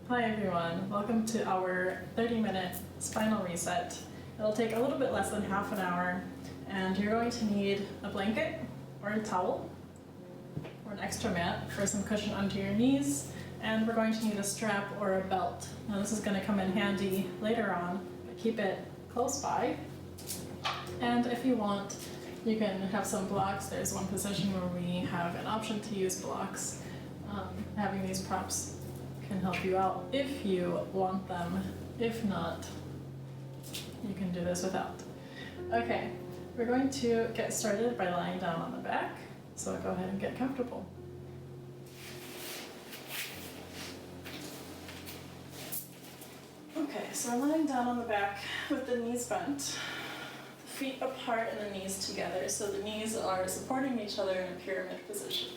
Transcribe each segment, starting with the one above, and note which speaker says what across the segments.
Speaker 1: Hi everyone, welcome to our 30-minute spinal reset. It'll take a little bit less than half an hour, and you're going to need a blanket or a towel or an extra mat for some cushion under your knees, and we're going to need a strap or a belt. Now this is going to come in handy later on, but keep it close by. And if you want, you can have some blocks. There's one position where we have an option to use blocks. Having these props can help you out if you want them. If not, you can do this without. Okay, we're going to get started by lying down on the back, so go ahead and get comfortable. Okay, so we're lying down on the back with the knees bent, the feet apart and the knees together, so the knees are supporting each other in a pyramid position.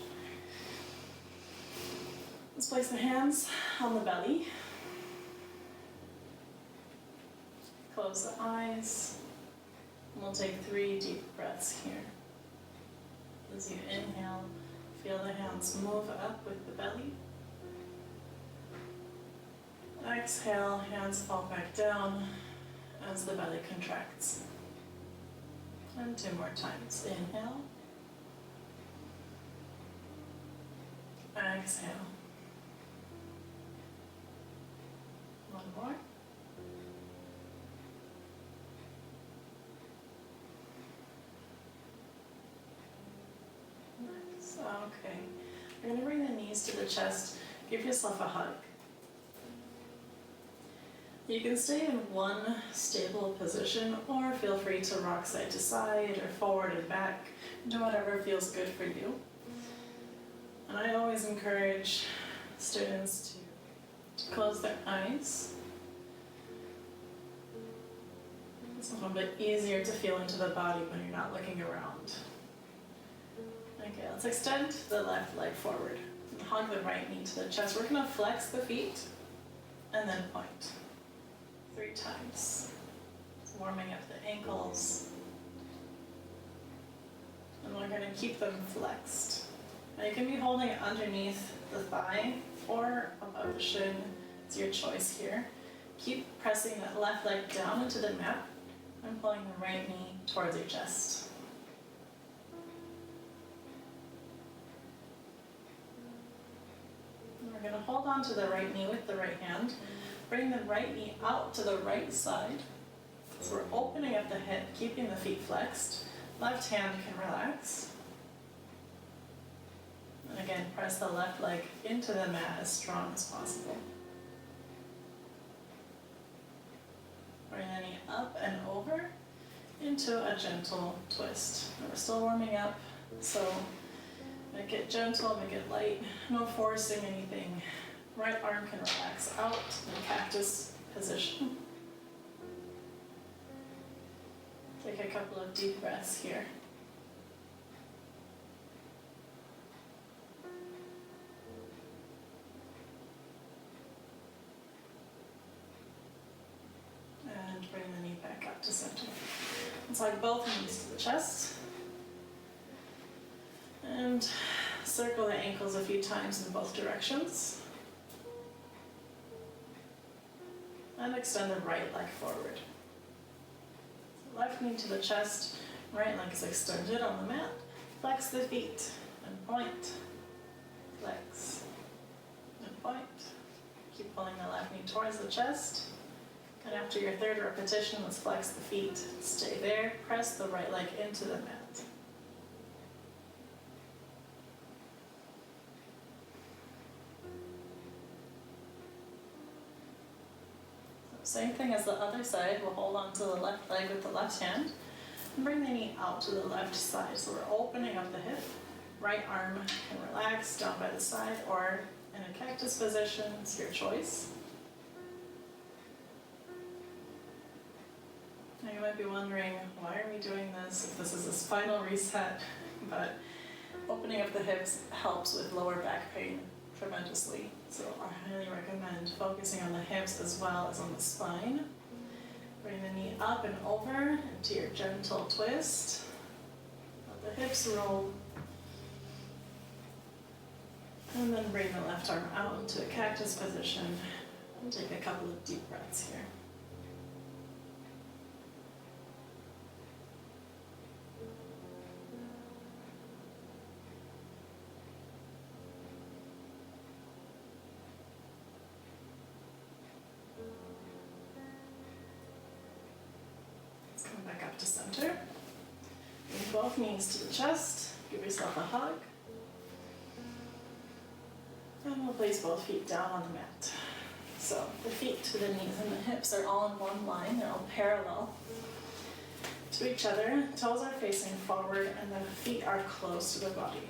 Speaker 1: Let's place the hands on the belly. Close the eyes. And we'll take 3 deep breaths here. As you inhale, feel the hands move up with the belly. Exhale, hands fall back down as the belly contracts. And 2 more times. Inhale. Exhale. One more. Nice. Okay. You're going to bring the knees to the chest. Give yourself a hug. You can stay in one stable position, or feel free to rock side to side or forward and back. Do whatever feels good for you. And I always encourage students to close their eyes. It's a little bit easier to feel into the body when you're not looking around. Okay, let's extend the left leg forward and hug the right knee to the chest. We're going to flex the feet and then point 3 times. It's warming up the ankles. And we're going to keep them flexed. Now you can be holding it underneath the thigh or above the shin. It's your choice here. Keep pressing that left leg down into the mat and pulling the right knee towards your chest. And we're going to hold on to the right knee with the right hand. Bring the right knee out to the right side. So we're opening up the hip, keeping the feet flexed. Left hand can relax. And again, press the left leg into the mat as strong as possible. Bring the knee up and over into a gentle twist. And we're still warming up, so make it gentle, make it light, no forcing anything. Right arm can relax out in cactus position. Take a couple of deep breaths here. And bring the knee back up to center. Let's hug both knees to the chest. And circle the ankles a few times in both directions. And extend the right leg forward. Left knee to the chest, right leg is extended on the mat. Flex the feet and point. Flex and point. Keep pulling the left knee towards the chest. And after your 3rd repetition, let's flex the feet. Stay there. Press the right leg into the mat. So same thing as the other side. We'll hold on to the left leg with the left hand and bring the knee out to the left side. So we're opening up the hip. Right arm can relax down by the side or in a cactus position. It's your choice. Now you might be wondering, why are we doing this if this is a spinal reset? But opening up the hips helps with lower back pain tremendously. So I highly recommend focusing on the hips as well as on the spine. Bring the knee up and over into your gentle twist. Let the hips roll. And then bring the left arm out into a cactus position. And take a couple of deep breaths here. Let's come back up to center. Bring both knees to the chest. Give yourself a hug. And we'll place both feet down on the mat. So the feet to the knees and the hips are all in one line. They're all parallel to each other. Toes are facing forward and the feet are close to the body.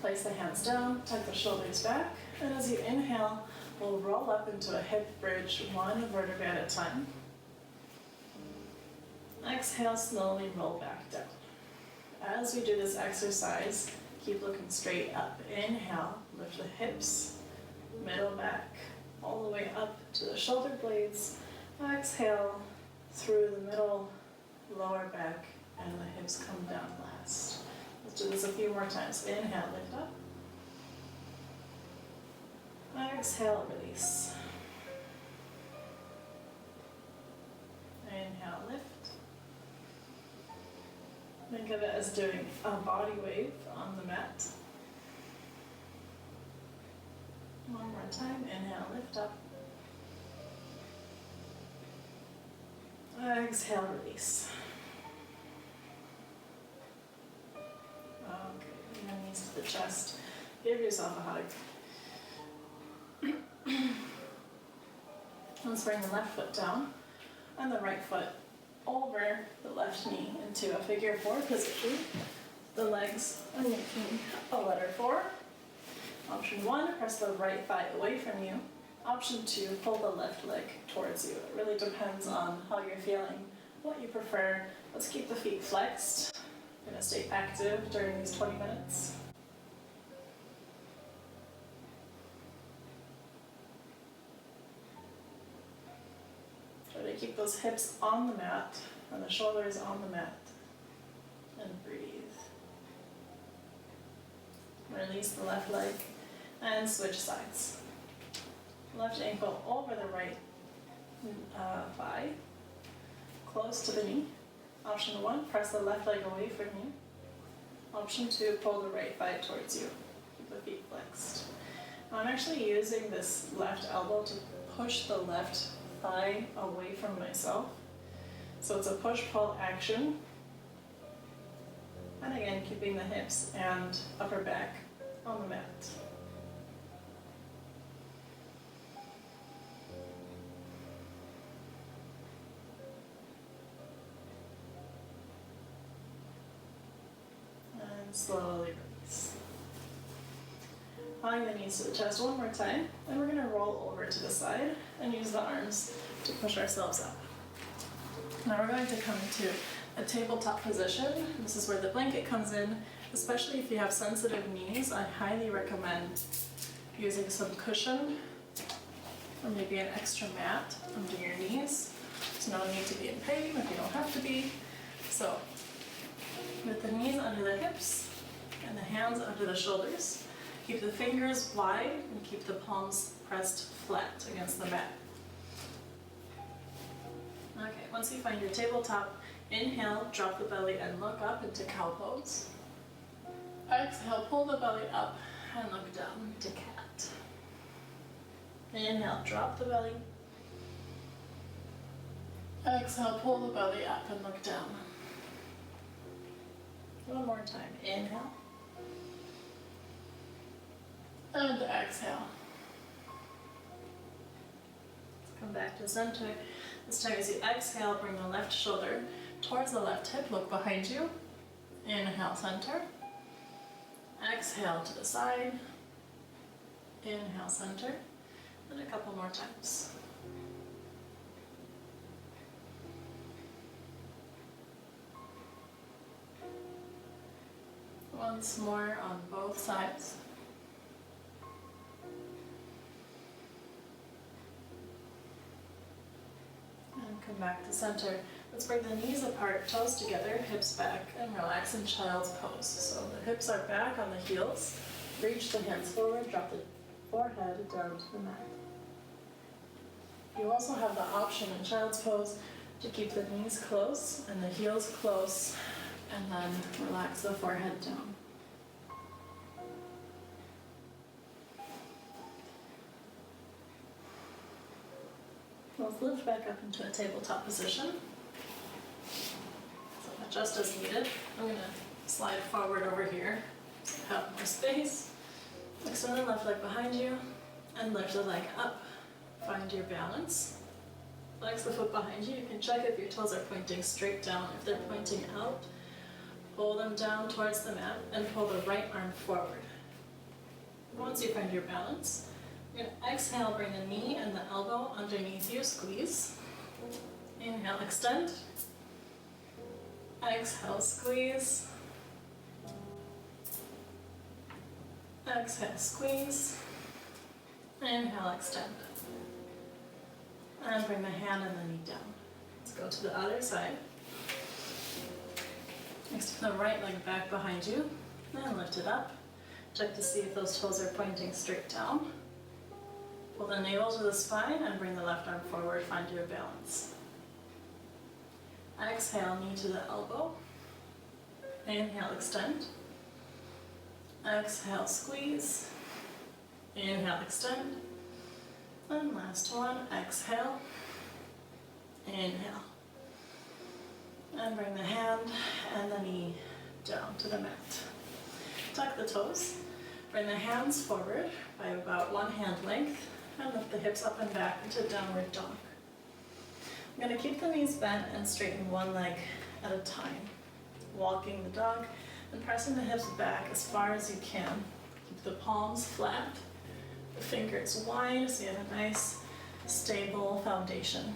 Speaker 1: Place the hands down, tuck the shoulders back, and as you inhale, we'll roll up into a hip bridge, one vertebrae at a time. Exhale, slowly roll back down. As we do this exercise, keep looking straight up. Inhale, lift the hips, middle back, all the way up to the shoulder blades. Exhale, through the middle, lower back, and the hips come down last. Let's do this a few more times. Inhale, lift up. Exhale, release. Inhale, lift. Think of it as doing a body wave on the mat. One more time. Inhale, lift up. Exhale, release. Okay, bring your knees to the chest. Give yourself a hug. Let's bring the left foot down and the right foot over the left knee into a figure four position. The legs are making a letter 4. Option 1, press the right thigh away from you. Option 2, pull the left leg towards you. It really depends on how you're feeling, what you prefer. Let's keep the feet flexed. We're going to stay active during these 20 minutes. Try to keep those hips on the mat and the shoulders on the mat. And breathe. Release the left leg and switch sides. Left ankle over the right thigh, close to the knee. Option 1, press the left leg away from you. Option 2, pull the right thigh towards you. Keep the feet flexed. I'm actually using this left elbow to push the left thigh away from myself. So it's a push-pull action. And again, keeping the hips and upper back on the mat. And slowly release. Allowing the knees to the chest one more time, and we're going to roll over to the side and use the arms to push ourselves up. Now we're going to come to a tabletop position. This is where the blanket comes in. Especially if you have sensitive knees, I highly recommend using some cushion or maybe an extra mat under your knees. There's no need to be in pain if you don't have to be. So with the knees under the hips and the hands under the shoulders, keep the fingers wide and keep the palms pressed flat against the mat. Okay, once you find your tabletop, inhale, drop the belly and look up into cow pose. Exhale, pull the belly up and look down to cat. Inhale, drop the belly. Exhale, pull the belly up and look down. One more time. Inhale. And exhale. Let's come back to center. This time as you exhale, bring the left shoulder towards the left hip, look behind you. Inhale, center. Exhale to the side. Inhale, center. And a couple more times. Once more on both sides. And come back to center. Let's bring the knees apart, toes together, hips back, and relax in child's pose. So the hips are back on the heels. Reach the hands forward, drop the forehead down to the mat. You also have the option in child's pose to keep the knees close and the heels close, and then relax the forehead down. Let's lift back up into a tabletop position. So adjust as needed. I'm going to slide forward over here so I have more space. Extend the left leg behind you and lift the leg up. Find your balance. Flex the foot behind you. You can check if your toes are pointing straight down. If they're pointing out, pull them down towards the mat and pull the right arm forward. Once you find your balance, you're going to exhale, bring the knee and the elbow underneath you, squeeze. Inhale, extend. Exhale, squeeze. Exhale, squeeze. Inhale, extend. And bring the hand and the knee down. Let's go to the other side. Extend the right leg back behind you and lift it up. Check to see if those toes are pointing straight down. Pull the navel to the spine and bring the left arm forward, find your balance. Exhale, knee to the elbow. Inhale, extend. Exhale, squeeze. Inhale, extend. And last one, exhale. Inhale. And bring the hand and the knee down to the mat. Tuck the toes. Bring the hands forward by about 1 hand length and lift the hips up and back into downward dog. I'm going to keep the knees bent and straighten one leg at a time. Walking the dog and pressing the hips back as far as you can. Keep the palms flat, the fingers wide so you have a nice, stable foundation.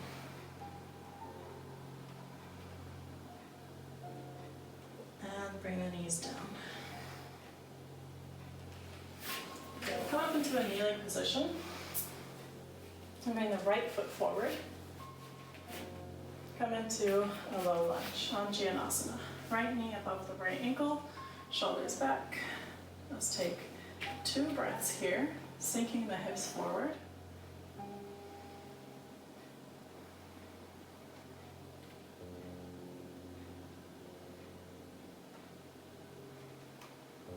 Speaker 1: And bring the knees down. Okay, we'll come up into a kneeling position. And bring the right foot forward. Come into a low lunge on Anjaneyasana. Right knee above the right ankle, shoulders back. Let's take 2 breaths here, sinking the hips forward.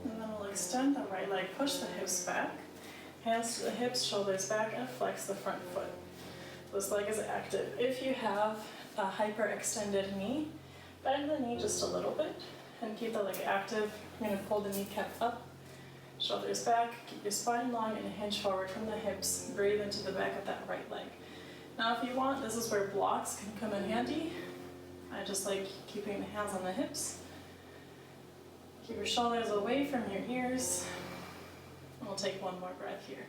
Speaker 1: And then we'll extend the right leg, push the hips back. Hands to the hips, shoulders back, and flex the front foot. This leg is active. If you have a hyperextended knee, bend the knee just a little bit and keep the leg active. You're going to pull the kneecap up, shoulders back, keep your spine long and hinge forward from the hips. Breathe into the back of that right leg. Now if you want, this is where blocks can come in handy. I just like keeping the hands on the hips. Keep your shoulders away from your ears. And we'll take one more breath here.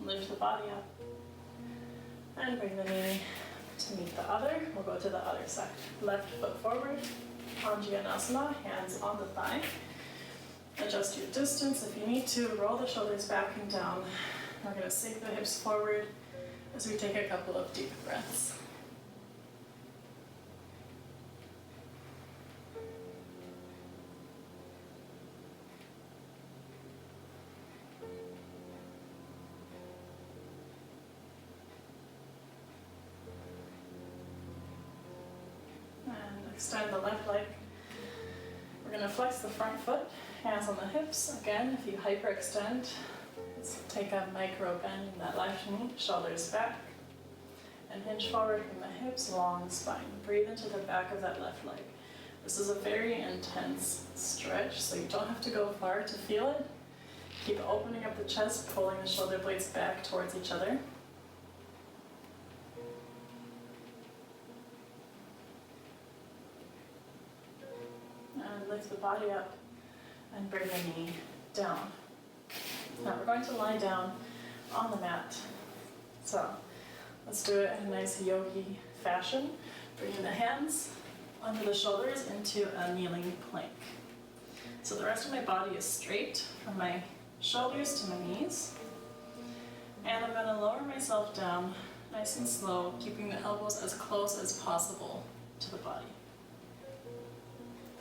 Speaker 1: Lift the body up. And bring the knee to meet the other. We'll go to the other side. Left foot forward. Anjaneyasana, hands on the thigh. Adjust your distance if you need to. Roll the shoulders back and down. We're going to sink the hips forward as we take a couple of deep breaths. Extend the left leg. We're going to flex the front foot, hands on the hips. Again, if you hyperextend, let's take a micro bend in that left knee, shoulders back, and hinge forward from the hips, long spine. Breathe into the back of that left leg. This is a very intense stretch, so you don't have to go far to feel it. Keep opening up the chest, pulling the shoulder blades back towards each other. And lift the body up and bring the knee down. Now we're going to lie down on the mat. So let's do it in a nice yogi fashion. Bringing the hands under the shoulders into a kneeling plank. So the rest of my body is straight from my shoulders to my knees. And I'm going to lower myself down nice and slow, keeping the elbows as close as possible to the body.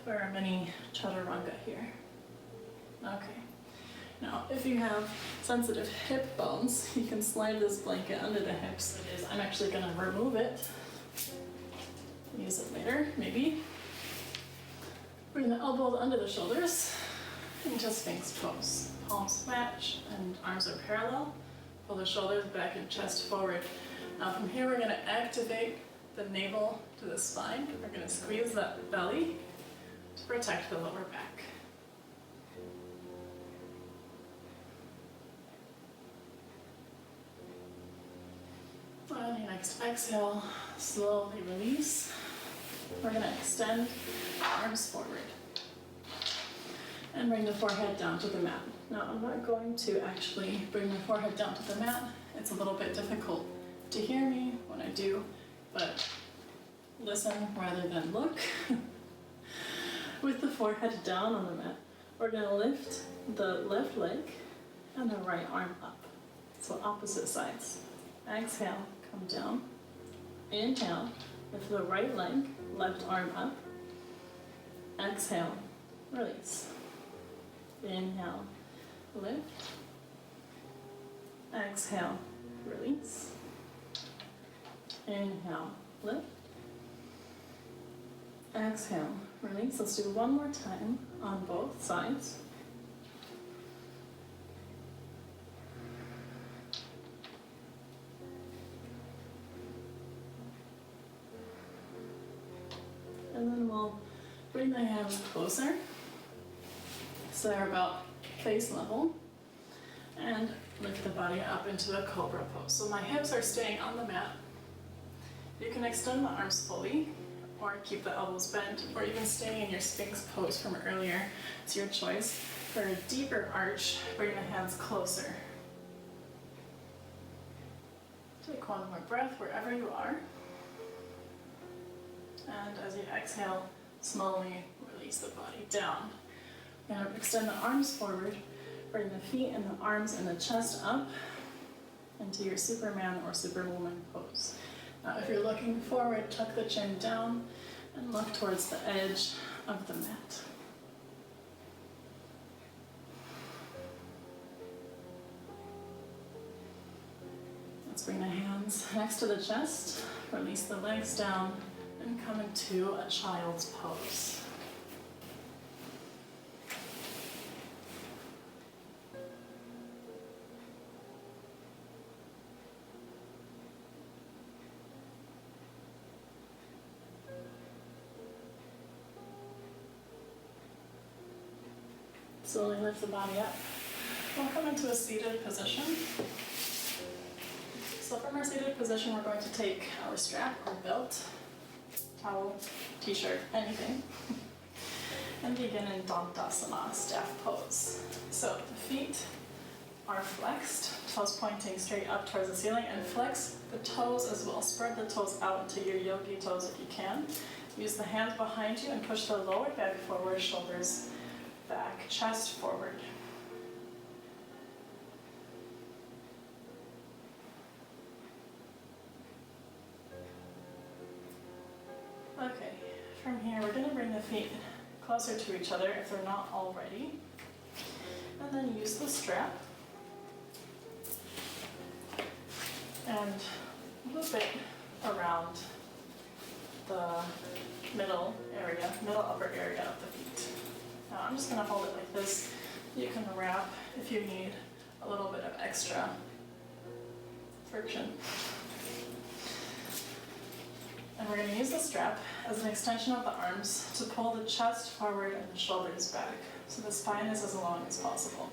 Speaker 1: For a mini chaturanga here. Okay. Now, if you have sensitive hip bones, you can slide this blanket under the hips. I'm actually gonna remove it. Use it later, maybe. Bring the elbows under the shoulders into Sphinx pose. Palms match and arms are parallel. Pull the shoulders back and chest forward. Now from here we're going to activate the navel to the spine. We're going to squeeze that belly to protect the lower back. On your next exhale, slowly release. We're going to extend arms forward and bring the forehead down to the mat. Now I'm not going to actually bring the forehead down to the mat. It's a little bit difficult to hear me when I do, but listen rather than look. With the forehead down on the mat, we're going to lift the left leg and the right arm up. So opposite sides. Exhale, come down. Inhale, lift the right leg, left arm up. Exhale, release. Inhale, lift. Exhale, release. Inhale, lift. Exhale, release. Let's do one more time on both sides. And then we'll bring the hands closer, so they're about face level, and lift the body up into a cobra pose. So my hips are staying on the mat. You can extend the arms fully, or keep the elbows bent, or even stay in your Sphinx pose from earlier. It's your choice. For a deeper arch, bring the hands closer. Take one more breath wherever you are. And as you exhale, slowly release the body down. Now extend the arms forward, bring the feet and the arms and the chest up into your Superman or Superwoman pose. Now if you're looking forward, tuck the chin down and look towards the edge of the mat. Let's bring the hands next to the chest, release the legs down, and come into a child's pose. Slowly lift the body up. We'll come into a seated position. So from our seated position, we're going to take our strap or belt, towel, t-shirt, anything, and begin in Dandasana, staff pose. So the feet are flexed, toes pointing straight up towards the ceiling, and flex the toes as well. Spread the toes out into your yogi toes if you can. Use the hands behind you and push the lower back forward, shoulders back, chest forward. Okay, from here we're going to bring the feet closer to each other if they're not already. And then use the strap and loop it around the middle upper area of the feet. Now I'm just going to hold it like this. You can wrap if you need a little bit of extra friction. And we're going to use the strap as an extension of the arms to pull the chest forward and the shoulders back, so the spine is as long as possible.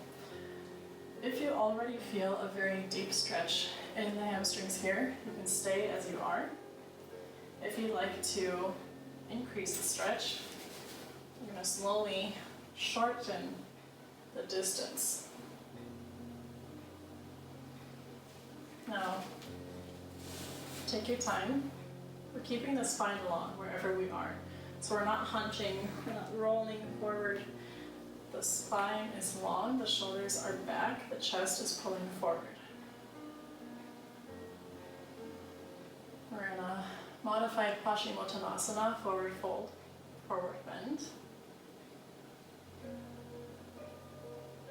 Speaker 1: If you already feel a very deep stretch in the hamstrings here, you can stay as you are. If you'd like to increase the stretch, you're going to slowly shorten the distance. Now, take your time. We're keeping the spine long wherever we are. So we're not hunching, we're not rolling forward. The spine is long, the shoulders are back, the chest is pulling forward. We're in a modified Paschimottanasana, forward fold, forward bend.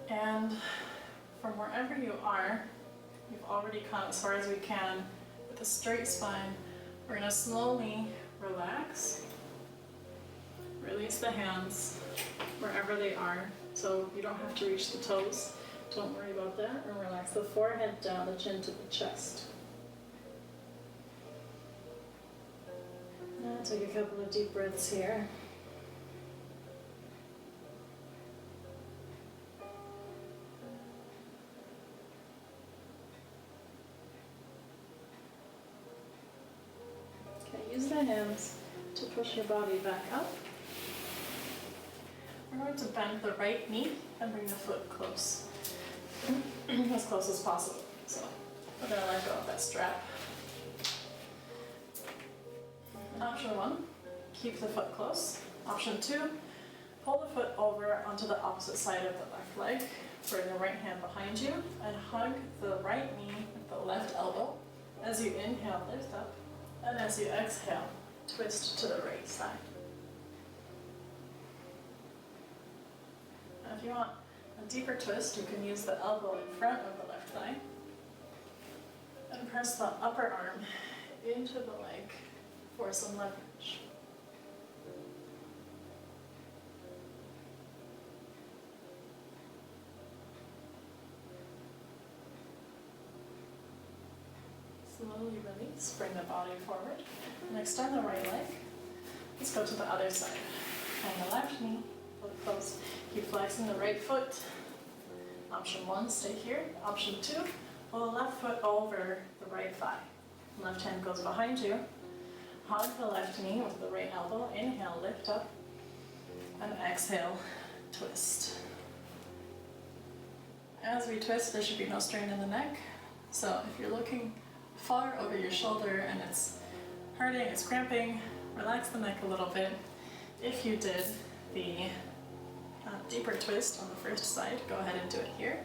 Speaker 1: And from wherever you are, we've already come as far as we can with a straight spine. We're going to slowly relax, release the hands wherever they are, so you don't have to reach the toes. Don't worry about that, and relax the forehead down, the chin to the chest. Now take a couple of deep breaths here. Okay, use the hands to push your body back up. We're going to bend the right knee and bring the foot close. As close as possible. So we're going to let go of that strap. Option 1, keep the foot close. Option 2, pull the foot over onto the opposite side of the left leg. Bring the right hand behind you and hug the right knee with the left elbow. As you inhale, lift up, and as you exhale, twist to the right side. Now if you want a deeper twist, you can use the elbow in front of the left thigh and press the upper arm into the leg for some leverage. Slowly release, bring the body forward, and extend the right leg. Let's go to the other side. Bend the left knee, pull it close. Keep flexing the right foot. Option 1, stay here. Option 2, pull the left foot over the right thigh. Left hand goes behind you. Hug the left knee with the right elbow. Inhale, lift up, and exhale, twist. As we twist, there should be no strain in the neck. So if you're looking far over your shoulder and it's hurting, it's cramping, relax the neck a little bit. If you did the deeper twist on the first side, go ahead and do it here.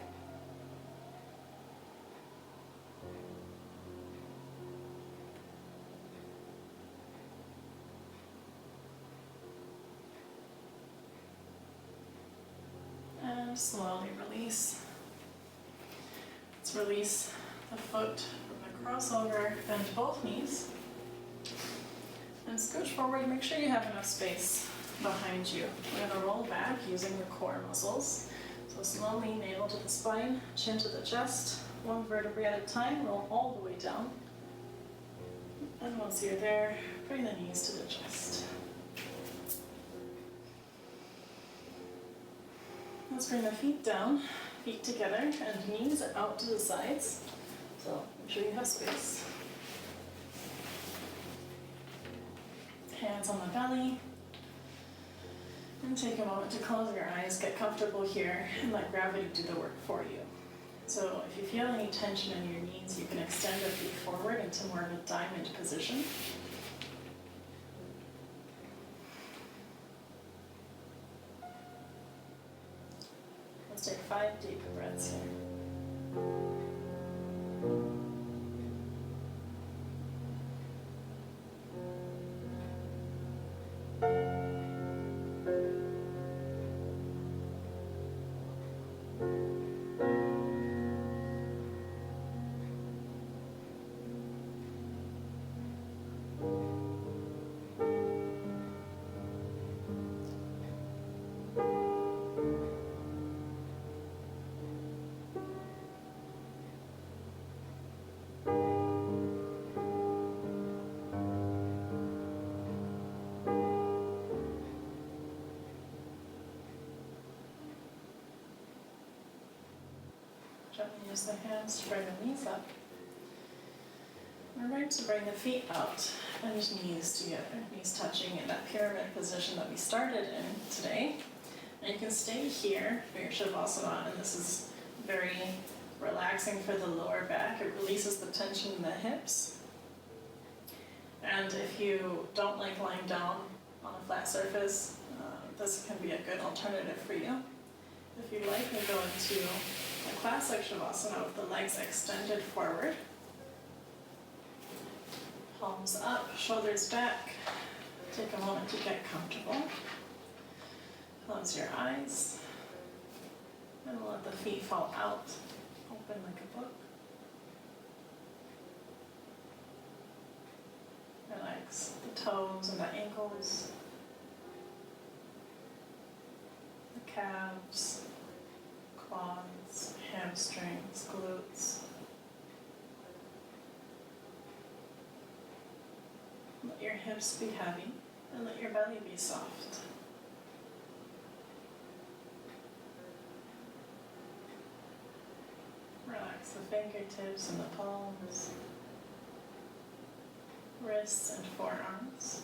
Speaker 1: And slowly release. Let's release the foot from the crossover, bend both knees, and scooch forward. Make sure you have enough space behind you. We're going to roll back using the core muscles. So slowly, navel to the spine, chin to the chest, one vertebrae at a time, roll all the way down. And once you're there, bring the knees to the chest. Let's bring the feet down, feet together, and knees out to the sides. So make sure you have space. Hands on the belly. And take a moment to close your eyes, get comfortable here, and let gravity do the work for you. So if you feel any tension in your knees, you can extend your feet forward into more of a diamond position. Let's take 5 deep breaths here. Gently use the hands to bring the knees up. We're going to bring the feet out and knees together, knees touching in that pyramid position that we started in today. And you can stay here for your Savasana, and this is very relaxing for the lower back. It releases the tension in the hips. And if you don't like lying down on a flat surface, this can be a good alternative for you. If you like, we go into a classic Shavasana with the legs extended forward. Palms up, shoulders back. Take a moment to get comfortable. Close your eyes. And let the feet fall out open like a book. Relax the toes and the ankles, the calves, quads, hamstrings, glutes. Let your hips be heavy and let your belly be soft. Relax the fingertips and the palms, wrists and forearms,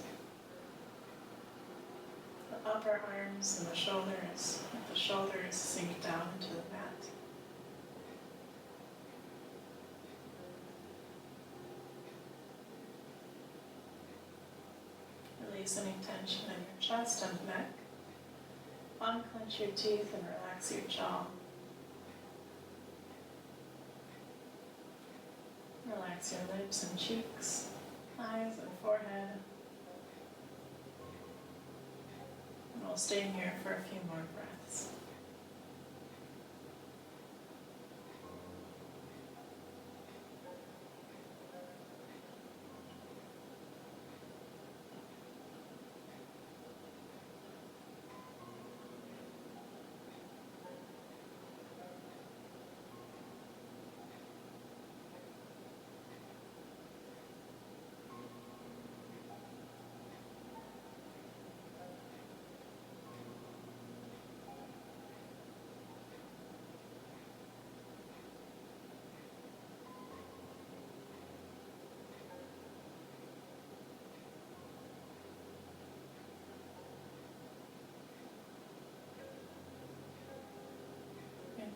Speaker 1: the upper arms and the shoulders. Let the shoulders sink down into the mat. Release any tension in your chest and neck. Unclench your teeth and relax your jaw. Relax your lips and cheeks, eyes and forehead. And we'll stay here for a few more breaths.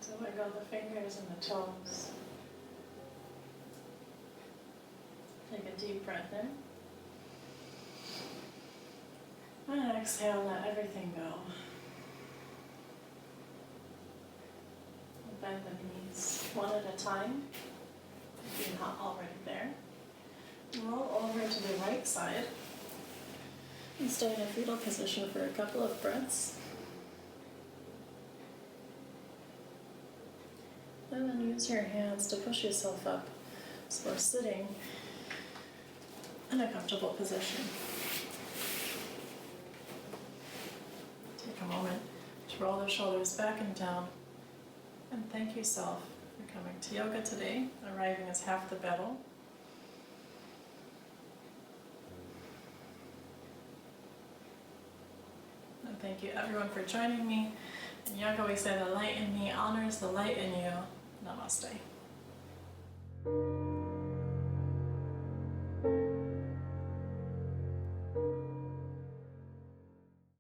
Speaker 1: To wiggle the fingers and the toes. Take a deep breath in. And exhale, let everything go. Bend the knees one at a time, if you're not already there. Roll over to the right side and stay in a fetal position for a couple of breaths. And then use your hands to push yourself up so we're sitting in a comfortable position. Take a moment to roll the shoulders back and down and thank yourself for coming to yoga today, arriving as half the battle. And thank you everyone for joining me. In yoga we say the light in me honors the light in you. Namaste.